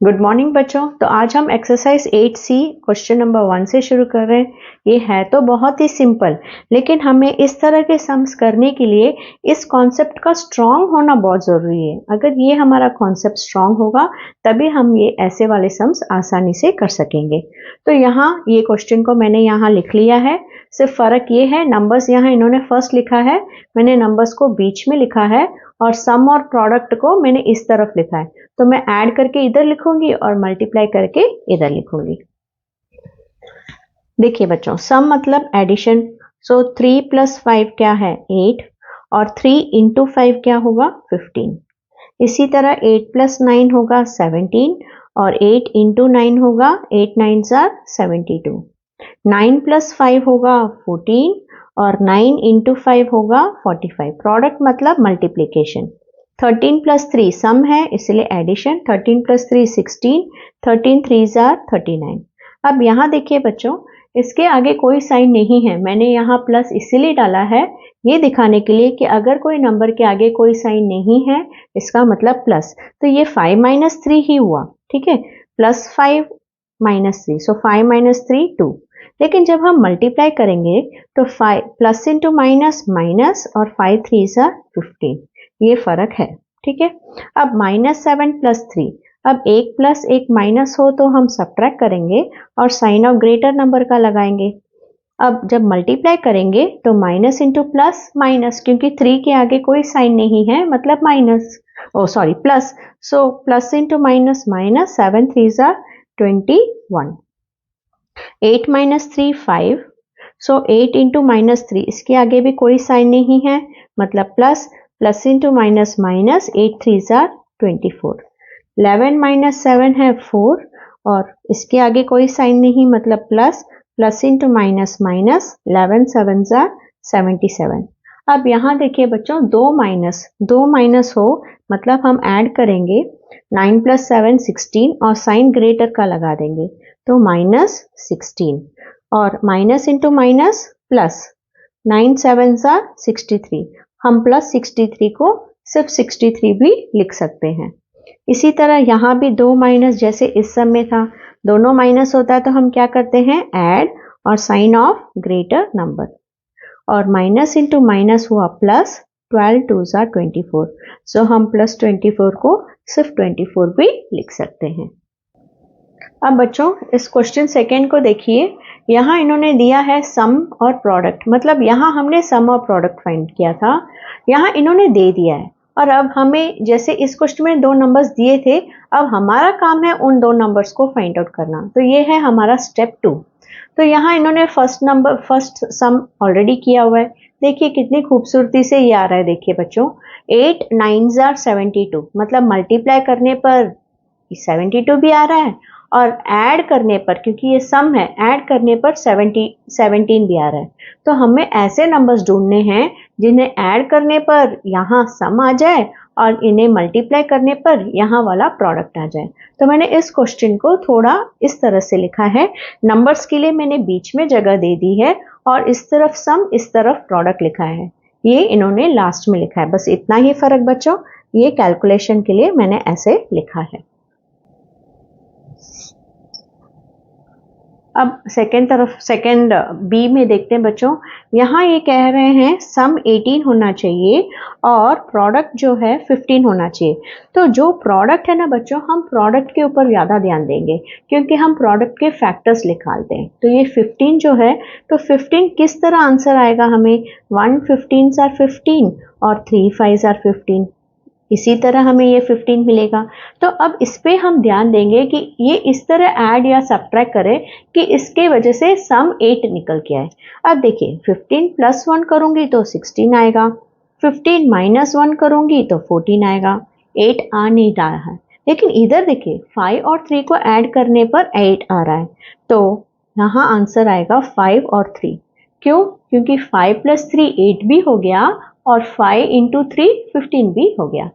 Good morning बच्चों। तो आज हम एक्सरसाइज 8C क्वेश्चन नंबर 1 से शुरू कर रहे हैं। ये है तो बहुत ही सिंपल, लेकिन हमें इस तरह के सम्स करने के लिए इस कॉन्सेप्ट का स्ट्रांग होना बहुत ज़रूरी है। अगर ये हमारा कॉन्सेप्ट स्ट्रांग होगा तभी हम ये ऐसे वाले सम्स आसानी से कर सकेंगे। तो यहाँ ये क्वेश्चन को मैंने यहाँ लिख लिया है। सिर्फ फ़र्क ये है, नंबर्स यहाँ इन्होंने फर्स्ट लिखा है, मैंने नंबर्स को बीच में लिखा है, और सम और प्रोडक्ट को मैंने इस तरफ लिखा है। तो मैं ऐड करके इधर लिखूंगी और मल्टीप्लाई करके इधर लिखूंगी। देखिए बच्चों, सम मतलब एडिशन। सो 3 + 5 क्या है 8, और 3 × 5 क्या होगा 15। इसी तरह 8 + 9 होगा 17, और 8 × 9 होगा 8 9s are 72। 9 + 5 होगा 14, और 9 × 5 होगा 45। प्रोडक्ट मतलब मल्टीप्लिकेशन। 13 + 3 सम है, इसलिए एडिशन। 13 + 3 16, 13 3s are 39। अब यहाँ देखिए बच्चों, इसके आगे कोई साइन नहीं है। मैंने यहाँ प्लस इसीलिए डाला है, ये दिखाने के लिए कि अगर कोई नंबर के आगे कोई साइन नहीं है इसका मतलब प्लस। तो ये 5 - 3 ही हुआ, ठीक है। +5 - 3, सो 5 - 3 2। लेकिन जब हम मल्टीप्लाई करेंगे तो 5 प्लस इंटू माइनस माइनस, और 5 3s are 15। ये फर्क है, ठीक है। अब -7 + 3, अब एक प्लस एक माइनस हो तो हम सब्ट्रैक्ट करेंगे और साइन ऑफ ग्रेटर नंबर का लगाएंगे। अब जब मल्टीप्लाई करेंगे तो माइनस इंटू प्लस माइनस, क्योंकि 3 के आगे कोई साइन नहीं है मतलब minus, plus. So plus into minus minus, 7 3s are 21। 8 - 3 5, सो 8 × -3, इसके आगे भी कोई साइन नहीं है मतलब plus. Plus into minus minus, 8 3s are 24। 11 - 7 है 4, और इसके आगे कोई साइन नहीं मतलब plus. Plus into minus minus, 11 7s are 77। अब यहाँ देखिए बच्चों, दो माइनस हो मतलब हम ऐड करेंगे। 9 + 7 16, और साइन ग्रेटर का लगा देंगे तो -16, और minus into minus plus. 9 7s are 63। हम प्लस 63 को सिर्फ 63 भी लिख सकते हैं। इसी तरह यहाँ भी दो माइनस, जैसे इस सब में था, दोनों माइनस होता है तो हम क्या करते हैं ऐड, और साइन ऑफ ग्रेटर नंबर, और माइनस इंटू माइनस हुआ प्लस। 12 2s are 24, सो हम +24 को सिर्फ 24 भी लिख सकते हैं। अब बच्चों इस क्वेश्चन सेकेंड को देखिए। यहाँ इन्होंने दिया है सम और प्रोडक्ट, मतलब यहाँ हमने सम और प्रोडक्ट फाइंड किया था, यहाँ इन्होंने दे दिया है। और अब हमें, जैसे इस क्वेश्चन में 2 नंबर्स दिए थे, अब हमारा काम है उन 2 नंबर्स को फाइंड आउट करना। तो ये है हमारा स्टेप 2। तो यहाँ इन्होंने फर्स्ट सम ऑलरेडी किया हुआ है। देखिए कितनी खूबसूरती से ये आ रहा है। देखिए बच्चों, 8 9s are 72, मतलब मल्टीप्लाई करने पर 72 भी आ रहा है, और ऐड करने पर, क्योंकि ये सम है, ऐड करने पर 17 भी आ रहा है। तो हमें ऐसे नंबर्स ढूंढने हैं जिन्हें ऐड करने पर यहाँ सम आ जाए और इन्हें मल्टीप्लाई करने पर यहाँ वाला प्रोडक्ट आ जाए। तो मैंने इस क्वेश्चन को थोड़ा इस तरह से लिखा है। नंबर्स के लिए मैंने बीच में जगह दे दी है, और इस तरफ सम, इस तरफ प्रोडक्ट लिखा है। ये इन्होंने लास्ट में लिखा है, बस इतना ही फर्क बच्चों। ये कैलकुलेशन के लिए मैंने ऐसे लिखा है। अब सेकेंड बी में देखते हैं बच्चों। यहाँ ये कह रहे हैं सम 18 होना चाहिए और प्रोडक्ट जो है 15 होना चाहिए। तो जो प्रोडक्ट है ना बच्चों, हम प्रोडक्ट के ऊपर ज़्यादा ध्यान देंगे, क्योंकि हम प्रोडक्ट के फैक्टर्स निकालते हैं। तो ये 15 जो है, तो 15 किस तरह आंसर आएगा हमें, 1 15s are 15, और 3 5s are 15। इसी तरह हमें ये 15 मिलेगा। तो अब इस पे हम ध्यान देंगे कि ये इस तरह ऐड या सब्ट्रैक्ट करें कि इसके वजह से सम 8 निकल के आए। अब देखिए 15 + 1 करूंगी तो 16 आएगा, 15 - 1 करूंगी तो 14 आएगा। 8 आ नहीं रहा है, लेकिन इधर देखिए 5 और 3 को ऐड करने पर 8 आ रहा है। तो यहाँ आंसर आएगा 5 और 3। क्यों? क्योंकि 5 + 3 8 भी हो गया, और 5 × 3 15 भी हो गया।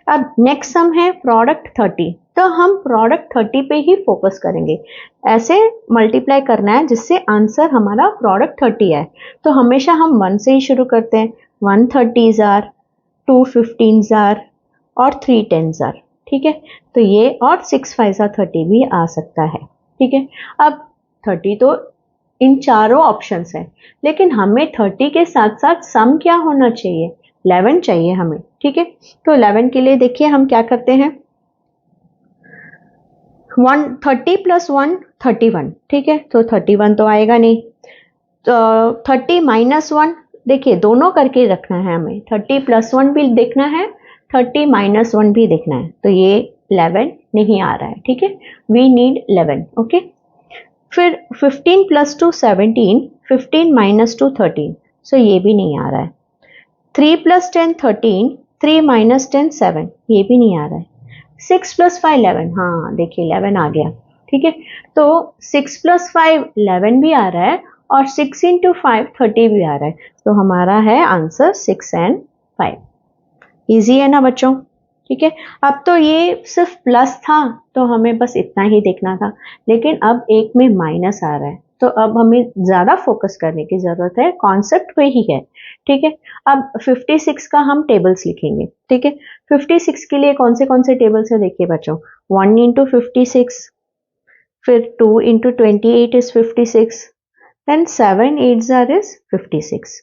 अब नेक्स्ट सम है प्रोडक्ट 30। तो हम प्रोडक्ट 30 पे ही फोकस करेंगे। ऐसे मल्टीप्लाई करना है जिससे आंसर हमारा प्रोडक्ट 30 है। तो हमेशा हम 1 से ही शुरू करते हैं। 1 30s are, 2 15s are, और 3 10s are। ठीक है, तो ये और 6 5 30 भी आ सकता है। ठीक है, अब 30 तो इन चारों ऑप्शंस है, लेकिन हमें 30 के साथ साथ सम क्या होना चाहिए, 11 चाहिए हमें। ठीक है, तो 11 के लिए देखिए हम क्या करते हैं, 30 प्लस 1 31। ठीक है, तो 31 तो आएगा नहीं, तो 30 माइनस 1, देखिए दोनों करके रखना है हमें, 30 प्लस 1 भी देखना है, 30 माइनस 1 भी देखना है, तो ये 11 नहीं आ रहा है। ठीक है, वी नीड 11। ओके, फिर 15 प्लस 2 17, 15 माइनस 2 13, सो ये भी नहीं आ रहा है। 3 प्लस 10 13, 3 माइनस 10 7, ये भी नहीं आ रहा है। 6 प्लस 5 11, हाँ देखिए 11 आ गया। ठीक है, तो 6 प्लस 5 11 भी आ रहा है और 6 इंटू 5 30 भी आ रहा है, तो हमारा है आंसर 6 एंड 5। इजी है ना बच्चों। ठीक है, अब तो ये सिर्फ प्लस था तो हमें बस इतना ही देखना था, लेकिन अब एक में माइनस आ रहा है, तो अब हमें ज्यादा फोकस करने की जरूरत है, कॉन्सेप्ट वही है। ठीक है, अब 56 का हम टेबल्स लिखेंगे। ठीक है, 56 के लिए कौन से टेबल्स है देखिए बच्चों, 1 इंटू 56, फिर 2 इंटू 28 इज 56, देन 7 8 जार इज 56।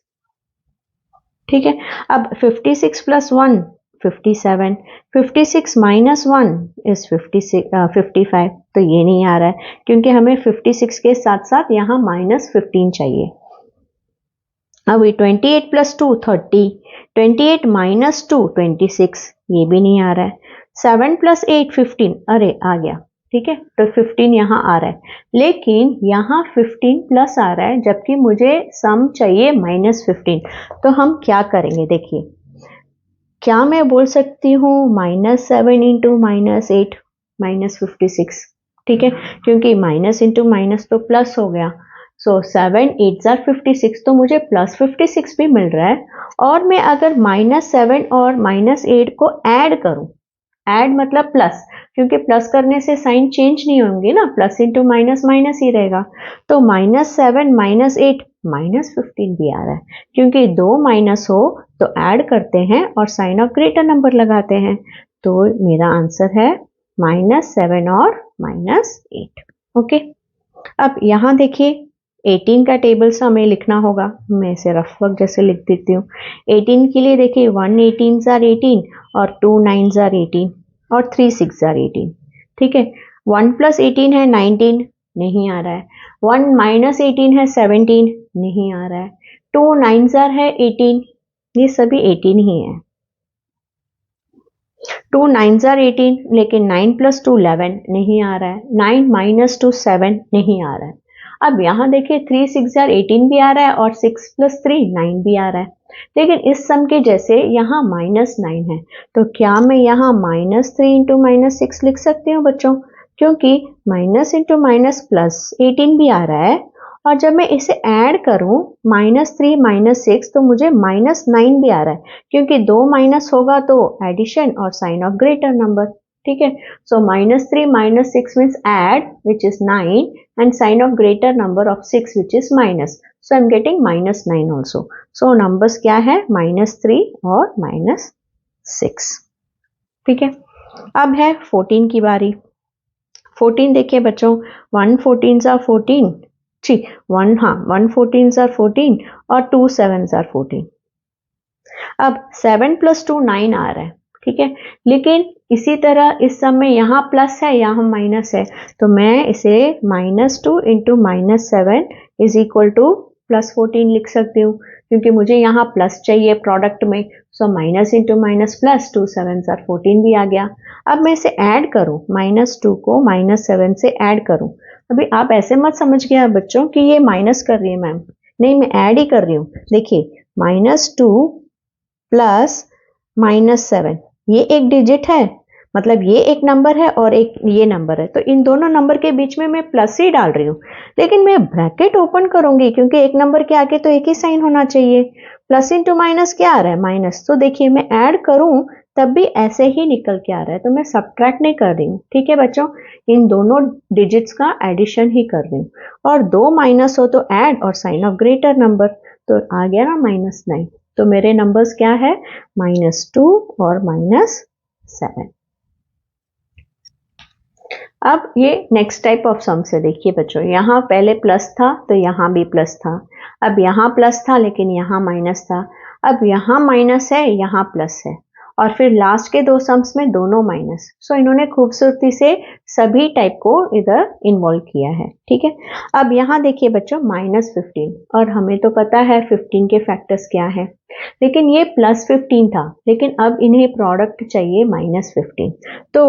ठीक है, अब 56 प्लस 1 57, 56 माइनस 1 इज 55, तो ये नहीं आ रहा है क्योंकि हमें 56 के साथ साथ यहाँ माइनस 15 चाहिए। अब 28 प्लस 2 30, 28 माइनस 2 26, ये भी नहीं आ रहा है। 7 प्लस 8 15, अरे आ गया। ठीक है, तो 15 यहाँ आ रहा है, लेकिन यहाँ 15 प्लस आ रहा है, जबकि मुझे सम चाहिए माइनस 15। तो हम क्या करेंगे देखिए, क्या मैं बोल सकती हूँ -7 इंटू -8 -56। ठीक है, क्योंकि माइनस इंटू माइनस तो प्लस हो गया, सो 7 8 जार 56, तो मुझे प्लस 56 भी मिल रहा है। और मैं अगर -7 और -8 को ऐड करूं, ऐड मतलब प्लस, क्योंकि प्लस करने से साइन चेंज नहीं होंगे ना, प्लस इंटू माइनस माइनस ही रहेगा, तो -7 -8 -15 भी आ रहा है, क्योंकि दो माइनस हो तो ऐड करते हैं और साइन ऑफ ग्रेटर नंबर लगाते हैं, तो मेरा आंसर है -7 और -8। ओके, अब यहाँ देखिए 18 का टेबल्स हमें लिखना होगा, मैं इसे रफ वर्क जैसे लिख देती हूँ। 18 के लिए देखिए 1 18 जार 18 और 2 9 जार 18 और 3 6 जार 18। ठीक है, 1 प्लस 18 है 19, नहीं आ रहा है। 1 माइनस 18 है 17, नहीं आ रहा है। 2 9 जार है 18, ये सभी 18 ही है। 2 9 जार 18, लेकिन 9 प्लस 2 11, नहीं आ रहा है। 9 माइनस 2 7, नहीं आ रहा है। अब यहाँ देखिए 3 6 जार 18 भी आ रहा है और 6 प्लस 3 9 भी आ रहा है, लेकिन इस सम के जैसे यहाँ -9 है, तो क्या मैं यहाँ -3 इंटू -6 लिख सकती हूँ बच्चों, क्योंकि माइनस इंटू माइनस प्लस 18 भी आ रहा है, और जब मैं इसे ऐड करूं -3 -6, तो मुझे -9 भी आ रहा है, क्योंकि दो माइनस होगा तो एडिशन और साइन ऑफ ग्रेटर नंबर। ठीक है, सो -3 -6 means add which is 9 and sign of greater number of 6 which is minus, so I'm getting -9 also, so numbers क्या है -3 और -6। ठीक है, अब है 14 की बारी। 14 देखिए बच्चों, 1 14 जार 14, जी 1 14 जार 14 और 2 7 जार 14। अब 7 प्लस 2 9 आ रहा है। ठीक है, लेकिन इसी तरह इस सम में यहाँ प्लस है यहाँ माइनस है, तो मैं इसे -2 इंटू -7 इज इक्वल टू +14 लिख सकती हूँ, क्योंकि मुझे यहाँ प्लस चाहिए प्रोडक्ट में, so minus into minus plus, 2 7 jar 14 भी आ गया। अब मैं इसे ऐड करूँ, -2 को -7 से ऐड करूँ। अभी आप ऐसे मत समझ गया बच्चों कि ये माइनस कर रही है मैम, नहीं मैं ऐड ही कर रही हूँ। देखिए -2 प्लस -7, ये एक डिजिट है, मतलब ये एक नंबर है और एक ये नंबर है, तो इन दोनों नंबर के बीच में मैं प्लस ही डाल रही हूँ, लेकिन मैं ब्रैकेट ओपन करूंगी क्योंकि एक नंबर के आगे तो एक ही साइन होना चाहिए। प्लस इंटू माइनस क्या आ रहा है माइनस, तो देखिए मैं ऐड करूं तब भी ऐसे ही निकल के आ रहा है, तो मैं सब्ट्रैक्ट नहीं कर रही हूँ। ठीक है बच्चों, इन दोनों डिजिट्स का एडिशन ही कर रही हूँ, और दो माइनस हो तो ऐड और साइन ऑफ ग्रेटर नंबर, तो आ गया ना -9, तो मेरे नंबर्स क्या है -2 और -7। अब ये नेक्स्ट टाइप ऑफ सम से देखिए बच्चों, यहाँ पहले प्लस था तो यहाँ भी प्लस था, अब यहाँ प्लस था लेकिन यहाँ माइनस था, अब यहाँ माइनस है यहाँ प्लस है, और फिर लास्ट के दो सम्स में दोनों माइनस। सो इन्होंने खूबसूरती से सभी टाइप को इधर इन्वॉल्व किया है। ठीक है, अब यहाँ देखिए बच्चों -15, और हमें तो पता है 15 के फैक्टर्स क्या है, लेकिन ये +15 था, लेकिन अब इन्हें प्रोडक्ट चाहिए -15। तो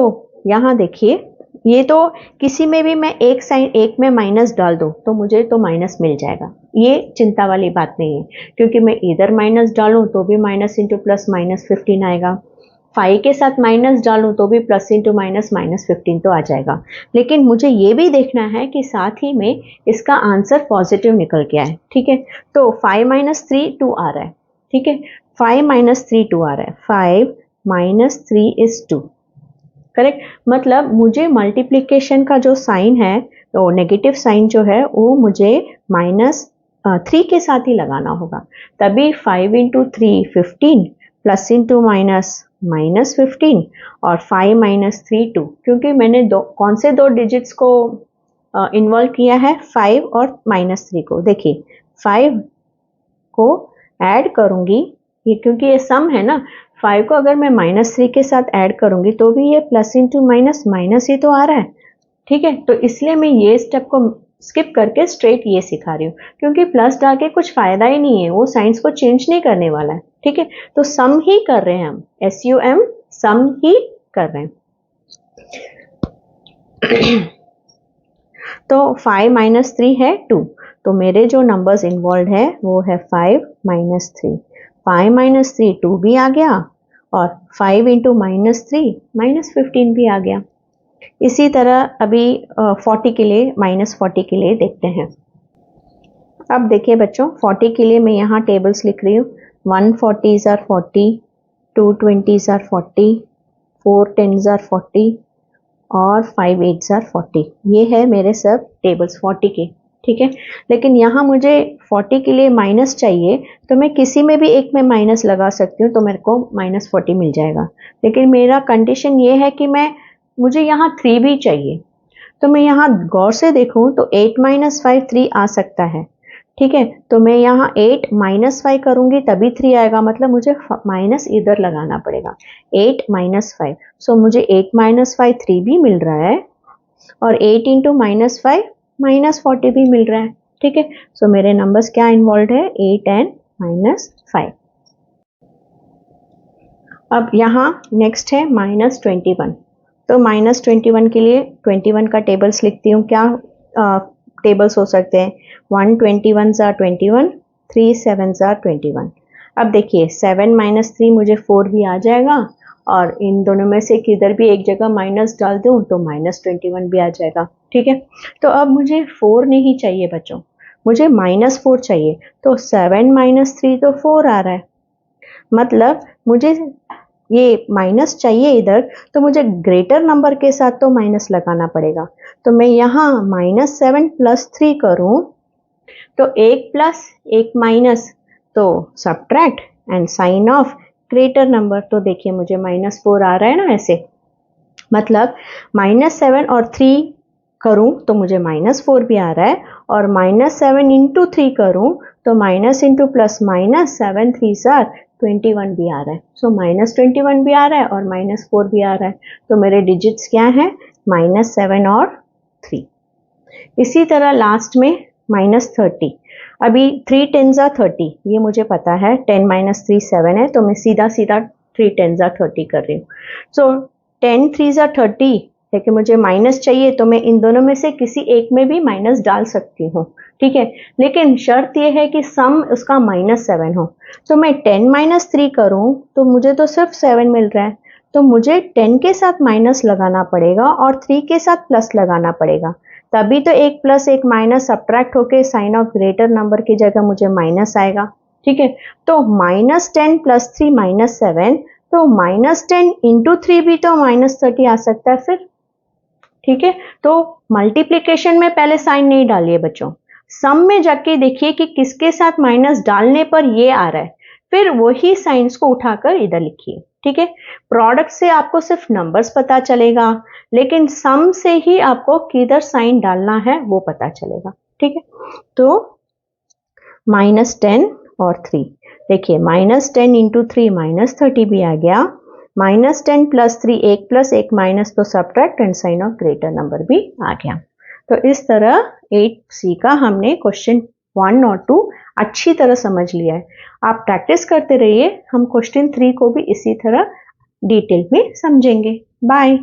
यहाँ देखिए, ये तो किसी में भी मैं एक साइन एक में माइनस डाल दूं तो मुझे तो माइनस मिल जाएगा, ये चिंता वाली बात नहीं है, क्योंकि मैं इधर माइनस डालूं तो भी माइनस इंटू प्लस -15 आएगा, 5 के साथ माइनस डालूं तो भी प्लस इंटू माइनस -15 तो आ जाएगा। लेकिन मुझे ये भी देखना है कि साथ ही में इसका आंसर पॉजिटिव निकल के आए। ठीक है, तो 5 - 3 2 आ रहा है। ठीक है, 5 - 3 2 आ रहा है, 5 - 3 इज 2। करेक्ट, मतलब मुझे मल्टीप्लिकेशन का जो साइन है, तो नेगेटिव साइन जो है वो मुझे -3 के साथ ही लगाना होगा, तभी 5 × 3 15 प्लस इंटू माइनस -15 और 5 - 3 2, क्योंकि मैंने कौन से दो डिजिट्स को इन्वॉल्व किया है, 5 और -3 को। देखिए 5 को ऐड करूंगी, ये क्योंकि ये सम है ना, 5 को अगर मैं -3 के साथ ऐड करूंगी तो भी ये प्लस इंटू माइनस माइनस ही तो आ रहा है। ठीक है, तो इसलिए मैं ये स्टेप को स्किप करके स्ट्रेट ये सिखा रही हूँ, क्योंकि प्लस डाल के कुछ फायदा ही नहीं है, वो साइंस को चेंज नहीं करने वाला है। ठीक है, तो सम ही कर रहे हैं हम, SUM सम ही कर रहे हैं। तो 5 - 3 है 2, तो मेरे जो नंबर्स इन्वॉल्व है वो है 5 - 3। 5 - 3 2 भी आ गया, और 5 × -3 -15 भी आ गया। इसी तरह अभी 40 के लिए -40 के लिए देखते हैं। अब देखिए बच्चों, 40 के लिए मैं यहाँ टेबल्स लिख रही हूँ। 1 40s are 40, 2 20s are 40, 4 10s are 40 और 5 8s are 40। ये है मेरे सब टेबल्स 40 के। ठीक है, लेकिन यहाँ मुझे 40 के लिए माइनस चाहिए, तो मैं किसी में भी एक में माइनस लगा सकती हूँ, तो मेरे को -40 मिल जाएगा। लेकिन मेरा कंडीशन ये है कि मुझे यहाँ 3 भी चाहिए, तो मैं यहाँ गौर से देखूँ तो 8 - 5 3 आ सकता है। ठीक है, तो मैं यहाँ 8 - 5 करूँगी तभी 3 आएगा, मतलब मुझे माइनस इधर लगाना पड़ेगा, 8 - 5। सो मुझे 8 - 5 3 भी मिल रहा है, और 8 × -5 -40 भी मिल रहा है। ठीक है, सो मेरे नंबर्स क्या इन्वॉल्व है, 8 and -5। अब यहाँ नेक्स्ट है -21, तो -21 के लिए 21 का टेबल्स लिखती हूँ। क्या टेबल्स हो सकते हैं, 1 21s are 21, 3 7s are 21। अब देखिए 7 - 3 मुझे 4 भी आ जाएगा, और इन दोनों में से किधर भी एक जगह माइनस डाल दूं तो -21 भी आ जाएगा। ठीक है, तो अब मुझे 4 नहीं चाहिए बच्चों, मुझे -4 चाहिए। तो 7 - 3 तो 4 आ रहा है, मतलब मुझे ये माइनस चाहिए इधर, तो मुझे ग्रेटर नंबर के साथ तो माइनस लगाना पड़ेगा। तो मैं यहाँ -7 + 3 करूँ तो एक प्लस एक माइनस, तो subtract and sign of greater number. तो देखिए मुझे -4 आ रहा है ना ऐसे, मतलब -7 और 3 करूं तो मुझे -4 भी आ रहा है, और -7 × 3 करूं तो minus into plus minus 7 3s are 21 भी आ रहा है। सो -21 भी आ रहा है और -4 भी आ रहा है, तो मेरे डिजिट्स क्या हैं, -7 और 3। इसी तरह लास्ट में -30, अभी 3 10s are 30, ये मुझे पता है, 10 - 3 7 है, तो मैं सीधा 3 10s are 30 कर रही हूँ। सो 10 3s are 30, लेकिन मुझे माइनस चाहिए, तो मैं इन दोनों में से किसी एक में भी माइनस डाल सकती हूँ। ठीक है, लेकिन शर्त यह है कि सम उसका -7 हो। तो मैं 10 - 3 करूँ तो मुझे तो सिर्फ 7 मिल रहा है, तो मुझे 10 के साथ माइनस लगाना पड़ेगा और 3 के साथ प्लस लगाना पड़ेगा, तभी तो एक प्लस एक माइनस सब्ट्रैक्ट होके साइन ऑफ ग्रेटर नंबर की जगह मुझे माइनस आएगा। ठीक है, तो -10 + 3 -7, तो -10 × 3 भी तो -30 आ सकता है फिर। ठीक है, तो मल्टीप्लिकेशन में पहले साइन नहीं डालिए बच्चों, सम में जाके देखिए कि किसके साथ माइनस डालने पर ये आ रहा है, फिर वही साइंस को उठाकर इधर लिखिए। ठीक है, प्रोडक्ट से आपको सिर्फ नंबर्स पता चलेगा, लेकिन सम से ही आपको किधर साइन डालना है वो पता चलेगा। ठीक है, तो -10 और 3, देखिए -10 इंटू 3 -30 भी आ गया, -10 + 3 1 + 1 माइनस, तो subtract and sign of greater number भी आ गया। तो इस तरह 8C का हमने क्वेश्चन 1 और 2 अच्छी तरह समझ लिया है। आप प्रैक्टिस करते रहिए, हम क्वेश्चन 3 को भी इसी तरह डिटेल में समझेंगे। बाय।